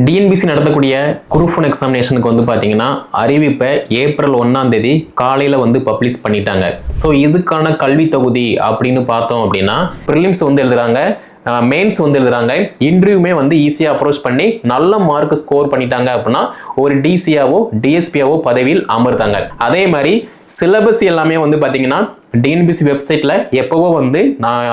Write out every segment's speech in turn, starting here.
TNPSC நடத்தக்கூடிய group one எக்ஸாமினேஷனுக்கு வந்து பார்த்தீங்கன்னா அறிவிப்பை ஏப்ரல் 1ஆம் தேதி காலையில் வந்து பப்ளிஷ் பண்ணிட்டாங்க. ஸோ இதுக்கான கல்வி தொகுதி அப்படின்னு பார்த்தோம் அப்படின்னா ப்ரிலிம்ஸ் வந்து எழுதுறாங்க, மெயின்ஸ் வந்து எழுதுறாங்க, இன்டர்வியூமே வந்து ஈஸியாக அப்ரோச் பண்ணி நல்ல மார்க் ஸ்கோர் பண்ணிட்டாங்க அப்படின்னா ஒரு டிசியாவோ டிஎஸ்பியாவோ பதவியில் அமர்த்தாங்க. அதே மாதிரி சிலபஸ் எல்லாமே வந்து பார்த்தீங்கன்னா டிஎன்பிசி வெப்சைட்டில் எப்போவோ வந்து நான்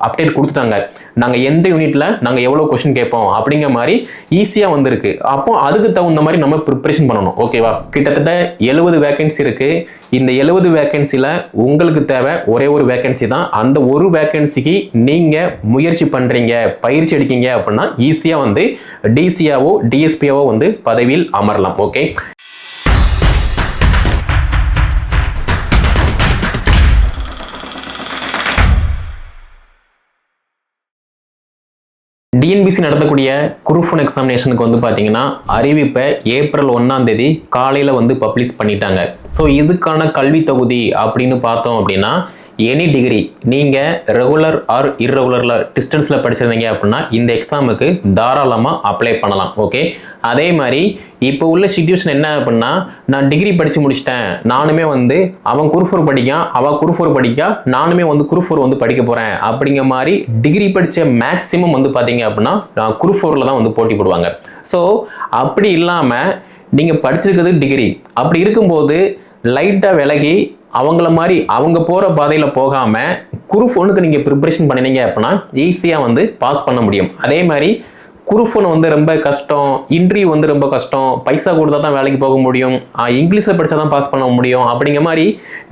அப்டேட் கொடுத்துட்டாங்க. நாங்கள் எந்த யூனிட்டில் நாங்கள் எவ்வளோ கொஸ்டின் கேட்போம் அப்படிங்கிற மாதிரி ஈஸியாக வந்துருக்கு. அப்போ அதுக்கு தகுந்த மாதிரி நம்ம ப்ரிப்ரேஷன் பண்ணணும். ஓகேவா? கிட்டத்தட்ட 70 வேகன்சி இருக்குது. இந்த 70 வேகன்சியில் உங்களுக்கு தேவை ஒரே ஒரு வேகன்சி தான். அந்த ஒரு வேகன்சிக்கு நீங்கள் முயற்சி பண்ணுறீங்க, பயிற்சி எடுக்கீங்க அப்படின்னா ஈஸியாக வந்து டிசியாவோ டிஎஸ்பியாவோ வந்து பதவியில் அமரலாம். ஓகே, டிஎன்பிசி நடத்தக்கூடிய குரூப் ஒன் எக்ஸாமினேஷனுக்கு வந்து பார்த்தீங்கன்னா அறிவிப்பை ஏப்ரல் 1ஆம் தேதி காலையில் வந்து பப்ளிஷ் பண்ணிட்டாங்க. ஸோ இதுக்கான கல்வி தொகுதி அப்படின்னு பார்த்தோம் அப்படின்னா எனி டிகிரி நீங்கள் ரெகுலர் ஆர் இர்ரெகுலரில் டிஸ்டன்ஸில் படிச்சிருந்தீங்க அப்படின்னா இந்த எக்ஸாமுக்கு தாராளமாக அப்ளை பண்ணலாம். ஓகே, அதே மாதிரி இப்போ உள்ள சிச்சுவேஷன் என்ன அப்படின்னா நான் டிகிரி படித்து முடிச்சிட்டேன், நானுமே வந்து அவன் குரூப் 4 படிக்கான், அவன் குரூப் 4 படிக்கா, நானுமே வந்து குரூப் 4 வந்து படிக்க போகிறேன் அப்படிங்கிற மாதிரி டிகிரி படித்த மேக்ஸிமம் வந்து பார்த்தீங்க அப்படின்னா குரூப் 4ல் தான் வந்து போட்டி போடுவாங்க. ஸோ அப்படி இல்லாமல் நீங்கள் படிச்சிருக்கிறது டிகிரி, அப்படி இருக்கும்போது லைட்டாக விலகி அவங்கள மாதிரி அவங்க போகிற பாதையில் போகாமல் குரூப் 1க்கு நீங்கள் ப்ரிப்ரேஷன் பண்ணினீங்க அப்படின்னா ஈஸியாக வந்து பாஸ் பண்ண முடியும். அதே மாதிரி குரூப் 1 வந்து ரொம்ப கஷ்டம், இன்டர்வியூ வந்து ரொம்ப கஷ்டம், பைசா கொடுத்தா தான் வேலைக்கு போக முடியும், இங்கிலீஷில் படித்தா தான் பாஸ் பண்ண முடியும் அப்படிங்கிற மாதிரி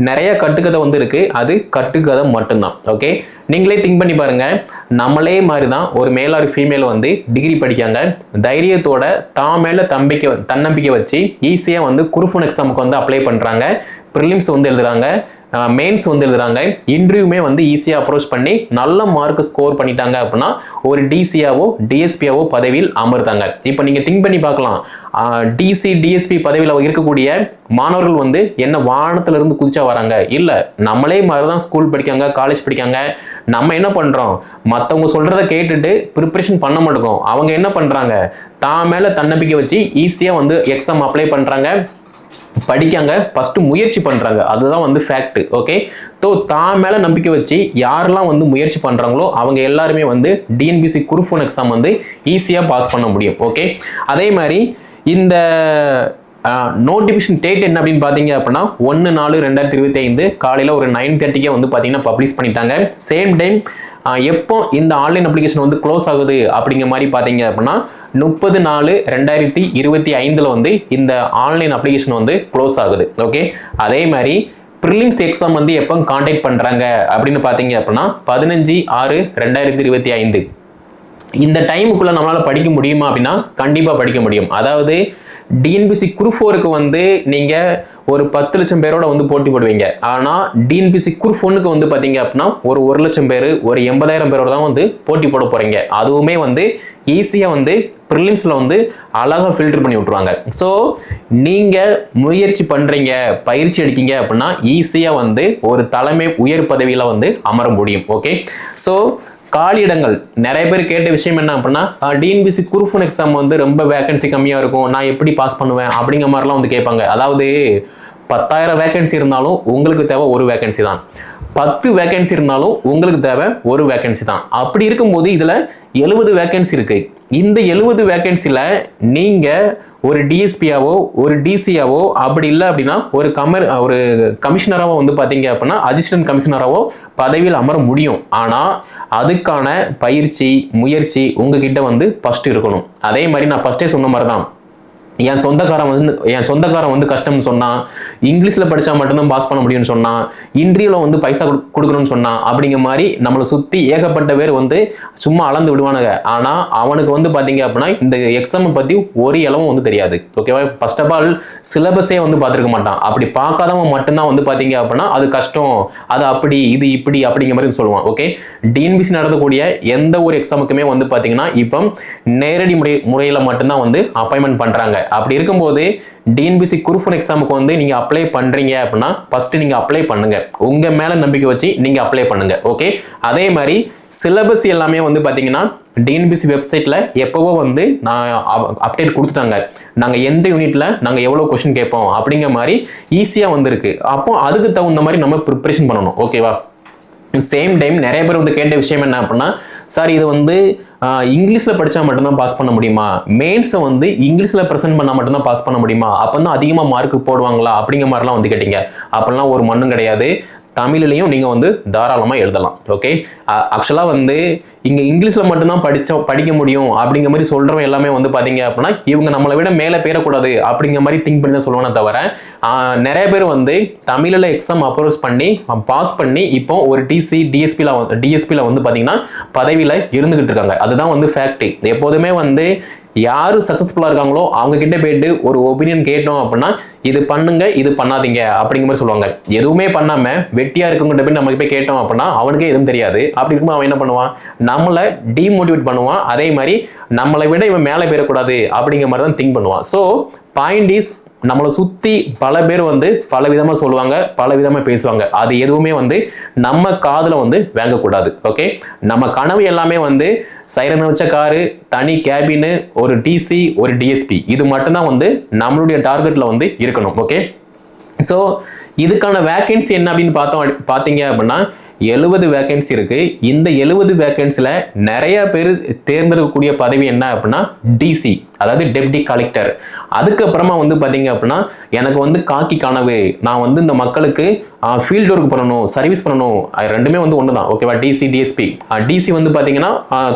நிறைய கட்டுக்கதை வந்து இருக்குது. அது கட்டுக்கதை மட்டும்தான். ஓகே, நீங்களே திங்க் பண்ணி பாருங்கள். நம்மளே மாதிரி தான் ஒரு மேல் ஆர் ஃபீமேல் வந்து டிகிரி படிக்காங்க, தைரியத்தோட தான் மேலே தன்னம்பிக்கை வச்சு ஈஸியாக வந்து குரூப் 1 எக்ஸாமுக்கு வந்து அப்ளை பண்ணுறாங்க, ப்ரிலிம்ஸ் வந்து எழுதுறாங்க, மெயின்ஸ் வந்து எழுதுறாங்க, இன்டர்வியூமே வந்து ஈஸியாக அப்ரோச் பண்ணி நல்ல மார்க் ஸ்கோர் பண்ணிட்டாங்க அப்படின்னா ஒரு டிசியாவோ டிஎஸ்பியாவோ பதவியில் அமர்த்தாங்க. இப்போ நீங்கள் திங்க் பண்ணி பார்க்கலாம், டிசி டிஎஸ்பி பதவியில் இருக்கக்கூடிய மாணவர்கள் வந்து என்ன வானத்திலிருந்து குதிச்சா வராங்க? இல்லை, நம்மளே மாதிரி தான் ஸ்கூல் படிக்காங்க, காலேஜ் படிக்காங்க. நம்ம என்ன பண்ணுறோம், மற்றவங்க சொல்கிறத கேட்டுட்டு ப்ரிப்ரேஷன் பண்ண மாட்டோம். அவங்க என்ன பண்ணுறாங்க, தான் மேலே தன்னம்பிக்கை வச்சு ஈஸியாக வந்து எக்ஸாம் அப்ளை பண்ணுறாங்க, படிக்காங்க, ஃபஸ்ட்டு முயற்சி பண்ணுறாங்க. அதுதான் வந்து ஃபேக்ட். ஓகே, ஸோ தான் மேலே நம்பிக்கை வச்சு யாரெல்லாம் வந்து முயற்சி பண்ணுறாங்களோ அவங்க எல்லாருமே வந்து டிஎன்பிசி குரூப் 1 எக்ஸாம் வந்து ஈஸியாக பாஸ் பண்ண முடியும். ஓகே, அதே மாதிரி இந்த நோட்டிஃபிகேஷன் டேட் என்ன அப்படின்னு பார்த்தீங்க அப்படின்னா 1/4/2025 காலையில் ஒரு 9:30 வந்து பார்த்தீங்கன்னா பப்ளிஷ் பண்ணிட்டாங்க. சேம் டைம் எப்போ இந்த ஆன்லைன் அப்ளிகேஷன் வந்து க்ளோஸ் ஆகுது அப்படிங்கிற மாதிரி பார்த்தீங்க அப்படின்னா 30/4/2025 வந்து இந்த ஆன்லைன் அப்ளிகேஷன் வந்து க்ளோஸ் ஆகுது. ஓகே, அதே மாதிரி ப்ரிலிம்ஸ் எக்ஸாம் வந்து எப்போ கான்டாக்ட் பண்ணுறாங்க அப்படின்னு பார்த்தீங்க அப்படின்னா 15/6/2025. இந்த டைமுக்குள்ளே நம்மளால் படிக்க முடியுமா அப்படின்னா கண்டிப்பாக படிக்க முடியும். அதாவது டிஎன்பிசி குரூப் 4க்கு வந்து நீங்கள் ஒரு 10 லட்சம் பேரோட வந்து போட்டி போடுவீங்க. ஆனால் டிஎன்பிசி குரூப் 1க்கு வந்து பார்த்தீங்க அப்படின்னா ஒரு 1 லட்சம் பேர், ஒரு 80,000 பேரோட தான் வந்து போட்டி போட போகிறீங்க. அதுவுமே வந்து ஈஸியாக வந்து ப்ரிலிம்ஸில் வந்து அழகாக ஃபில்டர் பண்ணி விட்ருவாங்க. ஸோ நீங்கள் முயற்சி பண்ணுறீங்க, பயிற்சி எடுக்கீங்க அப்படின்னா ஈஸியாக வந்து ஒரு தலைமை உயர் பதவியில் வந்து அமர முடியும். ஓகே, ஸோ காலியிடங்கள் நிறைய பேர் கேட்ட விஷயம் என்ன அப்படின்னா டிஎன்பிசி குரூப் 1 எக்ஸாம் வந்து ரொம்ப வேகன்சி கம்மியாக இருக்கும், நான் எப்படி பாஸ் பண்ணுவேன் அப்படிங்கிற மாதிரிலாம் வந்து கேட்பாங்க. அதாவது 10,000 வேகன்சி இருந்தாலும் உங்களுக்கு தேவை ஒரு வேகன்சி தான், 10 வேகன்சி இருந்தாலும் உங்களுக்கு தேவை ஒரு வேகன்சி தான். அப்படி இருக்கும்போது இதில் 70 வேகன்சி இருக்குது. இந்த 70 வேகன்சியில் நீங்கள் ஒரு டிஎஸ்பியாவோ ஒரு டிசியாவோ அப்படி இல்லை அப்படின்னா ஒரு கமிஷனராவோ வந்து பார்த்தீங்க அப்படின்னா அசிஸ்டன்ட் கமிஷனராவோ பதவியில் அமர முடியும். ஆனால் அதுக்கான பயிற்சி முயற்சி உங்ககிட்ட வந்து ஃபஸ்ட்டு இருக்கணும். அதே மாதிரி நான் ஃபஸ்ட்டே சொன்ன மாதிரி தான், என் சொந்தக்காரன் வந்து கஷ்டம்னு சொன்னான், இங்கிலீஷில் படித்தா மட்டும்தான் பாஸ் பண்ண முடியும்னு சொன்னான், இன்டர்வியூவில் வந்து பைசா கொடுக்கணும்னு சொன்னான் அப்படிங்கிற மாதிரி நம்மளை சுற்றி ஏகப்பட்ட பேர் வந்து சும்மா அளந்து விடுவானுங்க. ஆனால் அவனுக்கு வந்து பார்த்தீங்க அப்படின்னா இந்த எக்ஸாமை பற்றி ஒரு இளவும் வந்து தெரியாது. ஓகேவா? ஃபர்ஸ்ட் ஆஃப் ஆல் சிலபஸே வந்து பார்த்துருக்க மாட்டான். அப்படி பார்க்காதவன் மட்டும்தான் வந்து பார்த்தீங்க அப்படின்னா அது கஷ்டம், அது அப்படி இது இப்படி அப்படிங்கிற மாதிரி சொல்லுவான். ஓகே, டிஎன்பிசி நடத்தக்கூடிய எந்த ஒரு எக்ஸாமுக்குமே வந்து பார்த்தீங்கன்னா இப்போ நேரடி முறையில் மட்டும்தான் வந்து அப்பாயின்மெண்ட் பண்ணுறாங்க. அப்படி இருக்கும்போது டிஎன்பிசி குரூப் 1 எக்ஸாமுக்கு வந்து நீங்க அப்ளை பண்றீங்க அப்படின்னா ஃபர்ஸ்ட் நீங்க அப்ளை பண்ணுங்க, உங்க மேல நம்பிக்கை வச்சு நீங்க அப்ளை பண்ணுங்க. ஓகே, அதே மாதிரி சிலபஸ் எல்லாமே வந்து பாத்தீங்கன்னா டிஎன்பிசி வெப்சைட்ல எப்பவோ வந்து நான் அப்டேட் கொடுத்துட்டாங்க. நாங்கள் எந்த யூனிட்ல நாங்கள் எவ்வளோ கொஸ்டின் கேட்போம் அப்படிங்கிற மாதிரி ஈஸியாக வந்துருக்கு. அப்போ அதுக்கு தகுந்த மாதிரி நம்ம ப்ரிப்பரேஷன் பண்ணணும். ஓகேவா? சேம் டைம் நிறைய பேர் வந்து கேட்ட விஷயம் என்ன அப்படின்னா, சார் இது வந்து இங்கிலீஷில் படித்தா மட்டும்தான் பாஸ் பண்ண முடியுமா, மெயின்ஸை வந்து இங்கிலீஷில் ப்ரெசென்ட் பண்ணால் மட்டும்தான் பாஸ் பண்ண முடியுமா, அப்போ தான் அதிகமாக மார்க் போடுவாங்களா அப்படிங்கிற மாதிரிலாம் வந்து கேட்டீங்க. அப்போல்லாம் ஒரு மண்ணும் கிடையாது. தமிழ்லையும் நீங்கள் வந்து தாராளமாக எழுதலாம். ஓகே, ஆக்சுவலாக வந்து இங்கே இங்கிலீஷில் மட்டும்தான் படிக்க முடியும் அப்படிங்கிற மாதிரி சொல்கிறவங்க எல்லாமே வந்து பார்த்தீங்க அப்படின்னா இவங்க நம்மளை விட மேலே பேரக்கூடாது அப்படிங்கிற மாதிரி திங்க் பண்ணி தான் சொல்லுவானே தவிர, நிறைய பேர் வந்து தமிழில் எக்ஸாம் அப்ரோச் பண்ணி பாஸ் பண்ணி இப்போ ஒரு டிஎஸ்பியில் வந்து பார்த்தீங்கன்னா பதவியில் இருந்துகிட்டு இருக்காங்க. அதுதான் வந்து ஃபேக்ட். எப்போதுமே வந்து யாரு சக்சஸ்ஃபுல்லா இருக்காங்களோ அவங்க கிட்ட போயிட்டு ஒரு ஒப்பீனியன் கேட்டோம் அப்படின்னா இது பண்ணுங்க இது பண்ணாதீங்க அப்படிங்கிற மாதிரி சொல்லுவாங்க. எதுவுமே பண்ணாம வெட்டியா இருக்கவங்கிட்ட போய் நமக்கு போய் கேட்டோம் அப்படின்னா அவனுக்கே எதுவும் தெரியாது. அப்படி இருக்கும்போது அவன் என்ன பண்ணுவான், நம்மளை டீமோட்டிவேட் பண்ணுவான். அதே மாதிரி நம்மளை விட இவன் மேலே போயிடக்கூடாது அப்படிங்கிற மாதிரி தான் திங்க் பண்ணுவான். ஸோ பாயிண்ட் இஸ், நம்மளை சுற்றி பல பேர் வந்து பல விதமாக சொல்லுவாங்க, பல விதமாக பேசுவாங்க. அது எதுவுமே வந்து நம்ம காதில் வந்து வாங்கக்கூடாது. ஓகே, நம்ம கனவு எல்லாமே வந்து சைரன் வச்ச காரு, தனி கேபின்னு, ஒரு டிசி, ஒரு டிஎஸ்பி, இது மட்டும்தான் வந்து நம்மளுடைய டார்கெட்டில் வந்து இருக்கணும். ஓகே, ஸோ இதுக்கான வேக்கன்சி என்ன அப்படின்னு பார்த்தீங்க அப்படின்னா 70 வேக்கன்சி இருக்கு. இந்த 70 வேக்கன்சில நிறைய பேர் தேர்ந்தெடுக்கக்கூடிய பதவி என்ன அப்படின்னா டிசி, அதாவது டெப்டி கலெக்டர். அதுக்கப்புறமா வந்து பார்த்தீங்க அப்படின்னா எனக்கு வந்து காக்கி கனவு, நான் வந்து இந்த மக்களுக்கு ஃபீல்டு ஒர்க் பண்ணணும், சர்வீஸ் பண்ணணும். ரெண்டுமே வந்து ஒன்று தான். ஓகேவா? DC DSP. டிசி வந்து பார்த்தீங்கன்னா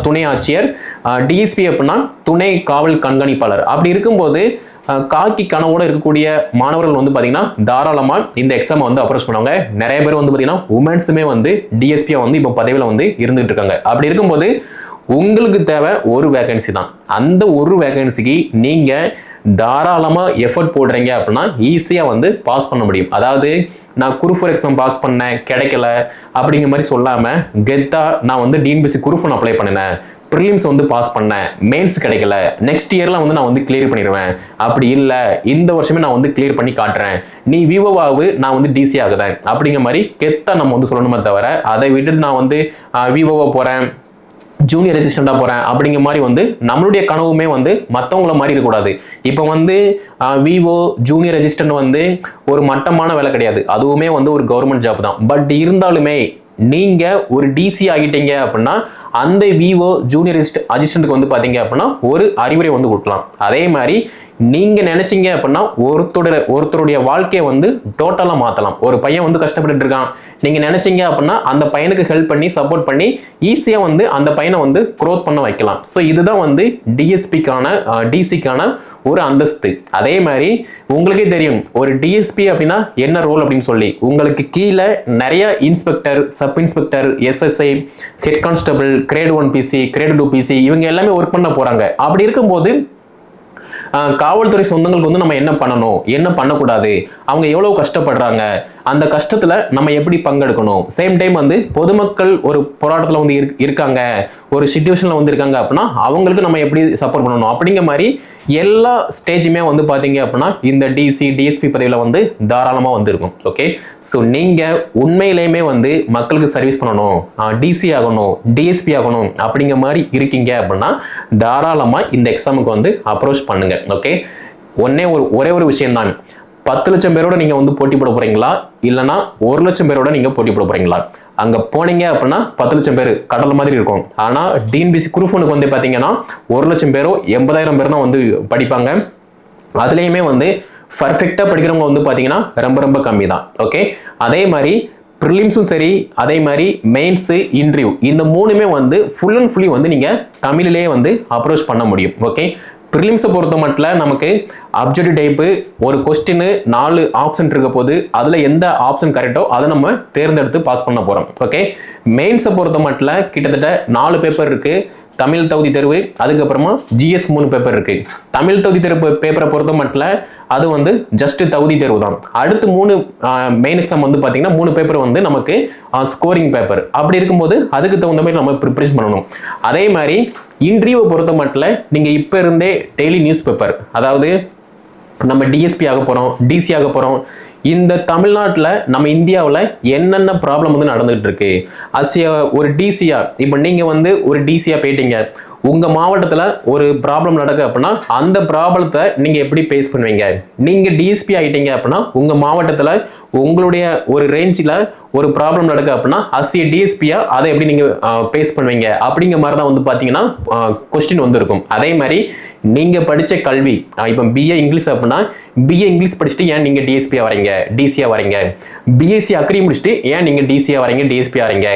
துணை ஆட்சியர், டிஎஸ்பி அப்படின்னா துணை காவல் கண்காணிப்பாளர். அப்படி இருக்கும்போது காக்கி கனவோட இருக்கக்கூடிய மாணவர்கள் வந்து பார்த்தீங்கன்னா தாராளமாக இந்த எக்ஸாமை வந்து அப்ரோச் பண்ணுவாங்க. நிறைய பேர் வந்து பார்த்தீங்கன்னா உமன்ஸுமே வந்து டிஎஸ்பியா வந்து இப்போ பதவியில் வந்து இருந்துகிட்டு இருக்காங்க. அப்படி இருக்கும்போது உங்களுக்கு தேவை ஒரு வேகன்சி தான். அந்த ஒரு வேகன்சிக்கு நீங்கள் தாராளமாக எஃபர்ட் போடுறீங்க அப்படின்னா ஈஸியாக வந்து பாஸ் பண்ண முடியும். அதாவது நான் குரூப் 4 எக்ஸாம் பாஸ் பண்ணேன் கிடைக்கல அப்படிங்கிற மாதிரி சொல்லாமல் கெத்தா நான் வந்து டிஎன்பிசி குரூப் 1 அப்ளை பண்ணினேன், ப்ரிலிம்ஸ் வந்து பாஸ் பண்ணேன், மெயின்ஸ் கிடைக்கல, நெக்ஸ்ட் இயர்ல வந்து நான் வந்து கிளியர் பண்ணிடுவேன், அப்படி இல்லை இந்த வருஷமே நான் வந்து கிளியர் பண்ணி காட்டுறேன், நீ விவோவாவு நான் வந்து டிசி ஆகுதேன் அப்படிங்கிற மாதிரி கெத்தா நம்ம வந்து சொல்லணுமே தவிர, அதை விட்டுட்டு நான் வந்து விவோவா போறேன், ஜூனியர் ரெசிஸ்டண்டா போறேன் அப்படிங்கிற மாதிரி வந்து நம்மளுடைய கனவுமே வந்து மற்றவங்கள மாதிரி இருக்கக்கூடாது. இப்போ வந்து விவோ ஜூனியர் ரெசிஸ்டன்ட் வந்து ஒரு மட்டமான வேலை கிடையாது, அதுவுமே வந்து ஒரு கவர்மெண்ட் ஜாப் தான். பட் இருந்தாலுமே நீங்க ஒரு டிசி ஆகிட்டீங்க அப்படின்னா அந்த விவோ ஜூனியர் அசிஸ்டன்ட்க்கு வந்து பாத்தீங்க அப்படின்னா ஒரு அறிவுரை வந்து கொடுக்கலாம். அதே மாதிரி நீங்க நினைச்சீங்க அப்படின்னா ஒருத்தருடைய வாழ்க்கையை வந்து டோட்டலா மாத்தலாம். ஒரு பையன் வந்து கஷ்டப்பட்டு இருக்கான், நீங்க நினைச்சீங்க அப்படின்னா அந்த பையனுக்கு ஹெல்ப் பண்ணி சப்போர்ட் பண்ணி ஈஸியா வந்து அந்த பையனை வந்து க்ரோத் பண்ண வைக்கலாம். ஸோ இதுதான் வந்து டிசிக்கான ஒரு அந்தஸ்து. அதே மாதிரி உங்களுக்கே தெரியும் ஒரு டிஎஸ்பி அப்படின்னா என்ன ரோல் அப்படின்னு சொல்லி. உங்களுக்கு கீழே நிறைய inspector, sub inspector, SSI, head constable, grade 1 PC, grade 2 PC இவங்க எல்லாமே ஒர்க் பண்ண போறாங்க. அப்படி இருக்கும்போது காவல்துறை சொந்தங்களுக்கு வந்து நம்ம என்ன பண்ணணும், என்ன பண்ணக்கூடாது, அவங்க எவ்வளவு கஷ்டப்படுறாங்க, அந்த கஷ்டத்துல நம்ம எப்படி பங்கெடுக்கணும், சேம் டைம் வந்து பொதுமக்கள் ஒரு போராட்டத்தில் வந்து இருக்காங்க, ஒரு சிச்சுவேஷன்ல வந்து இருக்காங்க அப்படின்னா அவங்களுக்கு நம்ம எப்படி சப்போர்ட் பண்ணணும் அப்படிங்கிற மாதிரி எல்லா ஸ்டேஜுமே வந்து பாத்தீங்க அப்படின்னா இந்த டிசி டிஎஸ்பி பதவியில வந்து தாராளமா வந்து இருக்கும். ஓகே, ஸோ நீங்க உண்மையிலேயுமே வந்து மக்களுக்கு சர்வீஸ் பண்ணணும், டிசி ஆகணும், டிஎஸ்பி ஆகணும் அப்படிங்கிற மாதிரி இருக்கீங்க அப்படின்னா தாராளமா இந்த எக்ஸாமுக்கு வந்து அப்ரோச் பண்ணுங்க. ஓகே, ஒரே ஒரு விஷயம் தான், 10 லட்சம் பேரோட நீங்க வந்து போட்டி போட போறீங்களா இல்லைன்னா 1 லட்சம் பேரோட நீங்க போட்டி போட போறீங்களா? அங்க போனீங்க அப்படின்னா 10 லட்சம் பேர் கடல் மாதிரி இருக்கும். ஆனா டிஎன்பிசி குரூப் 1க்கு வந்து பாத்தீங்கன்னா 1 லட்சம் பேரோ 80,000 பேர் தான் வந்து படிப்பாங்க. அதுலயுமே வந்து பர்ஃபெக்டா படிக்கிறவங்க வந்து பாத்தீங்கன்னா ரொம்ப ரொம்ப கம்மி தான். ஓகே, அதே மாதிரி ப்ரிலிம்ஸும் சரி, அதே மாதிரி மெயின்ஸு, இன்டர்வியூ, இந்த மூணுமே வந்து ஃபுல் அண்ட் ஃபுல்லி வந்து நீங்க தமிழிலேயே வந்து அப்ரோச் பண்ண முடியும். ஓகே, ப்ரிலிம்ஸை பொறுத்த மட்டும் நமக்கு அப்ஜெக்டிவ் டைப்பு ஒரு கொஸ்டின் 4 ஆப்ஷன் இருக்க போது அதில் எந்த ஆப்ஷன் கரெக்டோ அதை நம்ம தேர்ந்தெடுத்து பாஸ் பண்ண போகிறோம். ஓகே, மெயின்ஸை பொறுத்த மட்டும் கிட்டத்தட்ட 4 பேப்பர் இருக்கு. தமிழ் தகுதி தேர்வு, அதுக்கப்புறமா ஜிஎஸ் 3 பேப்பர் இருக்கு. தமிழ் தகுதி தேர்வு பேப்பரை பொறுத்த மட்டும் அது வந்து ஜஸ்ட் தகுதி தேர்வு தான். அடுத்து 3 மெயின் எக்ஸாம் வந்து பார்த்தீங்கன்னா 3 பேப்பர் வந்து நமக்கு ஸ்கோரிங் பேப்பர். அப்படி இருக்கும்போது அதுக்கு தகுந்த மாதிரி நம்ம ப்ரிப்பரேஷன் பண்ணணும். அதே மாதிரி இன்டர்வியூவை பொறுத்த மட்டும் நீங்கள் இப்போ இருந்தே டெய்லி நியூஸ் பேப்பர், அதாவது நம்ம டிஎஸ்பி ஆக போகிறோம், டிசி ஆக போகிறோம், இந்த தமிழ்நாட்டில் நம்ம இந்தியாவில் என்னென்ன ப்ராப்ளம் வந்து நடந்துகிட்டு இருக்கு, ஒரு டிசியா இப்போ நீங்கள் வந்து ஒரு டிசியா போயிட்டீங்க, உங்க மாவட்டத்தில் ஒரு ப்ராப்ளம் நடக்கு அப்படின்னா அந்த ப்ராப்ளத்தை நீங்க எப்படி பேஸ் பண்ணுவீங்க? நீங்க டிஎஸ்பி ஆயிட்டீங்க அப்படின்னா உங்க மாவட்டத்தில் உங்களுடைய ஒரு ரேஞ்சில் ஒரு ப்ராப்ளம் நடக்கு அப்படின்னா அசிய டிஎஸ்பியா அதை எப்படி நீங்க பேஸ் பண்ணுவீங்க அப்படிங்கிற மாதிரி தான் வந்து பாத்தீங்கன்னா கொஸ்டின் வந்து இருக்கும். அதே மாதிரி நீங்க படிச்ச கல்வி இப்போ பிஏ இங்கிலீஷ் அப்படின்னா பிஏ இங்கிலீஷ் படிச்சுட்டு ஏன் நீங்க டிஎஸ்பியா வரீங்க, டிசியா வரீங்க? பிஎஸ்சி அக்ரி முடிச்சுட்டு ஏன் நீங்க டிசியா வரீங்க, டிஎஸ்பியா வரீங்க?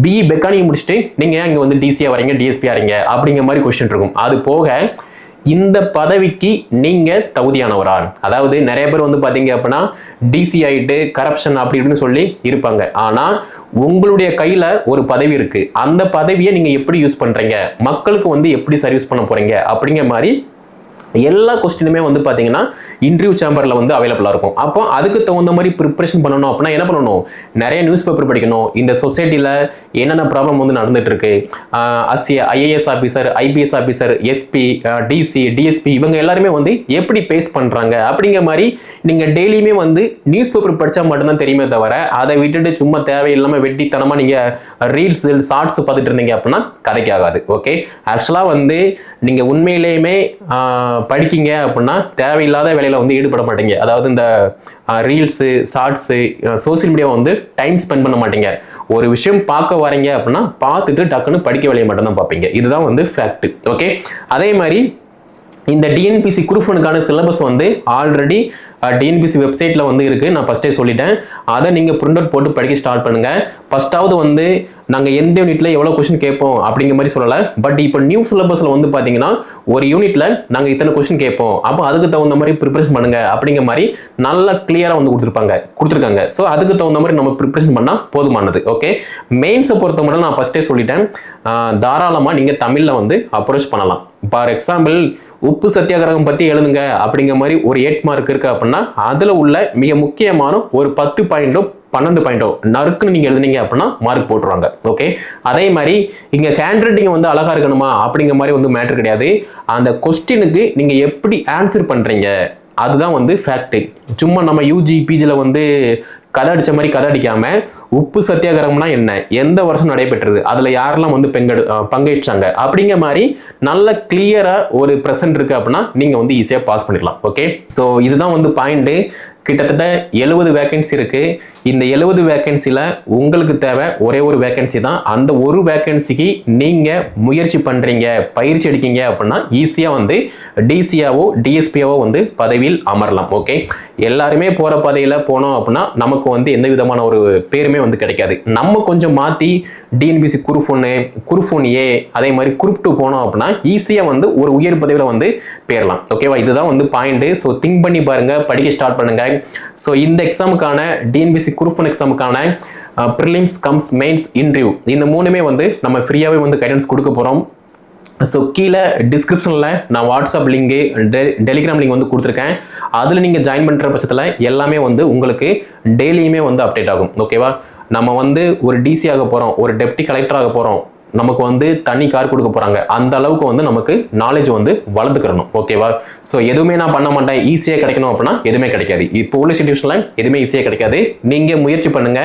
பிஇ மெக்கானிக் முடிச்சுட்டு நீங்க ஏன் இங்க வந்து டிசியா வரீங்க, டிஎஸ்பியா வரீங்க அப்படிங்கிற மாதிரி கொஸ்டின் இருக்கும். அது போக இந்த பதவிக்கு நீங்க தகுதியானவரா? அதாவது நிறைய பேர் வந்து பாத்தீங்க அப்படின்னா டிசி ஆயிட்டு கரப்ஷன் அப்படி இப்படின்னு சொல்லி இருப்பாங்க. ஆனா உங்களுடைய கையில ஒரு பதவி இருக்கு, அந்த பதவியை நீங்க எப்படி யூஸ் பண்றீங்க, மக்களுக்கு வந்து எப்படி சர்வீஸ் பண்ண போறீங்க அப்படிங்கிற மாதிரி எல்லா கொஸ்டினுமே வந்து பாத்தீங்கன்னா இன்டர்வியூ சேம்பர்ல வந்து அவைலபிளா இருக்கும். அப்போ அதுக்கு தகுந்த மாதிரி ப்ரிப்பரேஷன் பண்ணணும் அப்படின்னா என்ன பண்ணணும்? நிறைய நியூஸ் பேப்பர் படிக்கணும். இந்த சொசைட்டில என்னென்ன ப்ராப்ளம் வந்து நடந்துட்டு இருக்கு, IAS officer, IPS officer, SP, DC, DSP இவங்க எல்லாருமே வந்து எப்படி பேஸ் பண்றாங்க அப்படிங்கிற மாதிரி நீங்க டெய்லியுமே வந்து நியூஸ் பேப்பர் படிச்சா மட்டும்தான் தெரியுமே தவிர அதை விட்டுட்டு சும்மா தேவையில்லாம வெட்டித்தனமா நீங்க ரீல்ஸ் ஷார்ட்ஸ் பார்த்துட்டு இருந்தீங்க அப்படின்னா கதைக்கு ஆகாது. ஓகே, ஆக்சுவலா வந்து நீங்க உண்மையிலேயுமே படிக்கீங்க அப்படின்னா தேவையில்லாத வேலையில வந்து ஈடுபட மாட்டீங்க. அதாவது இந்த ரீல்ஸு, ஷார்ட்ஸு, சோசியல் மீடியாவை வந்து டைம் ஸ்பெண்ட் பண்ண மாட்டீங்க. ஒரு விஷயம் பார்க்க வரீங்க அப்படின்னா பார்த்துட்டு டக்குன்னு படிக்க வேலையை மட்டும் தான் பார்ப்பீங்க. இதுதான் வந்து ஃபேக்ட். ஓகே, அதே மாதிரி இந்த டிஎன்பிசி குரூப் ஒன்னுக்கான சிலபஸ் வந்து ஆல்ரெடி டிஎன்பிசி வெப்சைட்ல வந்து இருக்கு. நான் ஃபர்ஸ்டே சொல்லிட்டேன், அதை நீங்க பிரிண்ட் அவுட் போட்டு படிக்க ஸ்டார்ட் பண்ணுங்க. ஃபர்ஸ்டாவது வந்து நாங்கள் எந்த யூனிட்ல எவ்வளோ கொஸ்டின் கேட்போம் அப்படிங்கிற மாதிரி சொல்லலை. பட் இப்போ நியூ சிலபஸ்ல வந்து பார்த்தீங்கன்னா ஒரு யூனிட்ல நாங்கள் இத்தனை கொஸ்டின் கேட்போம், அப்போ அதுக்கு தகுந்த மாதிரி ப்ரிப்பரேஷன் பண்ணுங்க அப்படிங்கிற மாதிரி நல்லா கிளியரா வந்து கொடுத்துருக்காங்க. ஸோ அதுக்கு தகுந்த மாதிரி நம்ம ப்ரிப்பரேஷன் பண்ணால் போதுமானது. ஓகே, மெயின்ஸை பொறுத்த மட்டும் நான் ஃபர்ஸ்டே சொல்லிட்டேன், தாராளமாக நீங்கள் தமிழில் வந்து அப்ரோச் பண்ணலாம். ஃபார் எக்ஸாம்பிள் உப்பு சத்தியாகிரகம் பற்றி எழுதுங்க அப்படிங்கிற மாதிரி ஒரு 8 மார்க் இருக்கு அப்படின்னா அதில் உள்ள மிக முக்கியமான ஒரு 10 பாயிண்டோ 12 பாயிண்டோ நறுக்குன்னு நீங்க எழுதுனீங்க அப்படின்னா மார்க் போட்டுருவாங்க. ஓகே, அதே மாதிரி இங்க ஹேண்ட் ரைட்டிங் வந்து அழகா இருக்கணுமா அப்படிங்கிற மாதிரி வந்து மேட்டர் கிடையாது. அந்த கொஸ்டினுக்கு நீங்க எப்படி ஆன்சர் பண்றீங்க அதுதான் வந்து ஃபேக்ட். சும்மா நம்ம யூஜி பிஜில வந்து கதை அடிச்ச மாதிரி கதை அடிக்காம உப்பு சத்தியாகிரகம்னா என்ன, எந்த வருஷம் நடைபெற்றது, அதுல யாரெல்லாம் வந்து பங்கேற்றாங்க அப்படிங்கிற மாதிரி நல்ல கிளியரா ஒரு பிரசன்ட் இருக்கு அப்படின்னா நீங்க வந்து ஈஸியா பாஸ் பண்ணிடலாம். ஓகே, ஸோ இதுதான் வந்து பாயிண்ட். கிட்டத்தட்ட 70 வேகன்சி இருக்கு. இந்த 70 வேகன்சில உங்களுக்கு தேவை ஒரே ஒரு வேகன்சி தான். அந்த ஒரு வேகன்சிக்கு நீங்க முயற்சி பண்றீங்க, பயிற்சி எடுக்கீங்க அப்படின்னா ஈஸியா வந்து டிசியாவோ டிஎஸ்பியாவோ வந்து பதவியில் அமரலாம். ஓகே, எல்லாருமே போற பதவியில போனோம் அப்படின்னா நமக்கு வந்து எந்த விதமான ஒரு பேருமே வந்து கிடைக்காது. நம்ம கொஞ்சம் மாத்தி டிஎன்பிசி குரூப் 1, குரூப் 1A, அதே மாதிரி குரூப் 2 போனோம் அப்படின்னா ஈஸியா வந்து ஒரு உயர் பதவியில வந்து பேரலாம். ஓகேவா, இதுதான் வந்து பாயிண்ட். ஸோ திங்க் பண்ணி பாருங்க, படிக்க ஸ்டார்ட் பண்ணுங்க. ஸோ இந்த எக்ஸாமுக்கான டிஎன்பிசி குரூப் 1 எக்ஸாமுக்கான ப்ரிலிம்ஸ் கம்ஸ் மெயின்ஸ் இன்டர்வியூ இந்த மூணுமே வந்து நம்ம ஃப்ரீயாவே வந்து கைடன்ஸ் கொடுக்க போறோம். ஸோ கீழே டிஸ்கிரிப்ஷனில் நான் வாட்ஸ்அப் லிங்கு, டெலிகிராம் லிங்க் வந்து கொடுத்துருக்கேன். அதில் நீங்கள் ஜாயின் பண்ணுற பட்சத்தில் எல்லாமே வந்து உங்களுக்கு டெய்லியுமே வந்து அப்டேட் ஆகும். ஓகேவா, நம்ம வந்து ஒரு டிசி ஆக போகிறோம், ஒரு டெப்டி கலெக்டர் ஆக போகிறோம், நமக்கு வந்து தனி கார் கொடுக்க போறாங்க, அந்த அளவுக்கு வந்து நமக்கு நாலேஜ் வந்து வளர்த்துக்கணும். ஓகேவா, ஸோ எதுவுமே நான் பண்ண மாட்டேன் ஈஸியாக கிடைக்கணும் அப்படின்னா எதுவுமே கிடைக்காது. இப்போ உள்ள சிச்சுவேஷன்ல எதுவுமே ஈஸியாக கிடைக்காது. நீங்க முயற்சி பண்ணுங்க,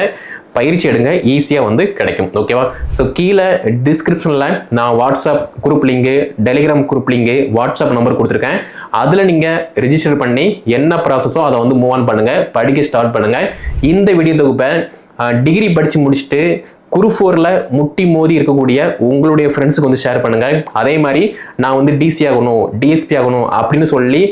பயிற்சி எடுங்க, ஈஸியா வந்து கிடைக்கும். ஓகேவா, ஸோ கீழே டிஸ்கிரிப்ஷன்ல நான் WhatsApp group link, Telegram group link, WhatsApp number கொடுத்துருக்கேன். அதுல நீங்க ரெஜிஸ்டர் பண்ணி என்ன ப்ராசஸோ அதை வந்து மூவ் ஆன் பண்ணுங்க, படிக்க ஸ்டார்ட் பண்ணுங்க. இந்த வீடியோ தொகுப்பை டிகிரி படிச்சு முடிச்சுட்டு குரூப் 4ல முட்டி மோதி இருக்கக்கூடிய உங்களுடைய ஃப்ரெண்ட்ஸுக்கு வந்து ஷேர் பண்ணுங்க. அதே மாதிரி நான் வந்து டிசி ஆகணும், டிஎஸ்பி ஆகணும் அப்படின்னு சொல்லி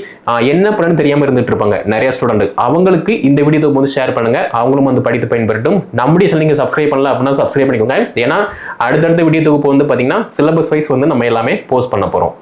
என்ன பண்ணு தெரியாம இருந்துட்டு இருப்பாங்க நிறைய ஸ்டூடெண்ட், அவங்களுக்கு இந்த வீடியோ வந்து ஷேர் பண்ணுங்க, அவங்களும் வந்து படித்து பயன்பெறட்டும். நம்முடைய சேனல் நீங்க சப்ஸ்கிரைப் பண்ணல அப்படின்னா சப்ஸ்கிரைப் பண்ணிக்கோங்க. ஏன்னா அடுத்தடுத்த வீடியோ தொகுப்பு வந்து பாத்தீங்கன்னா சிலபஸ் வைஸ் வந்து நம்ம எல்லாமே போஸ்ட் பண்ண போறோம்.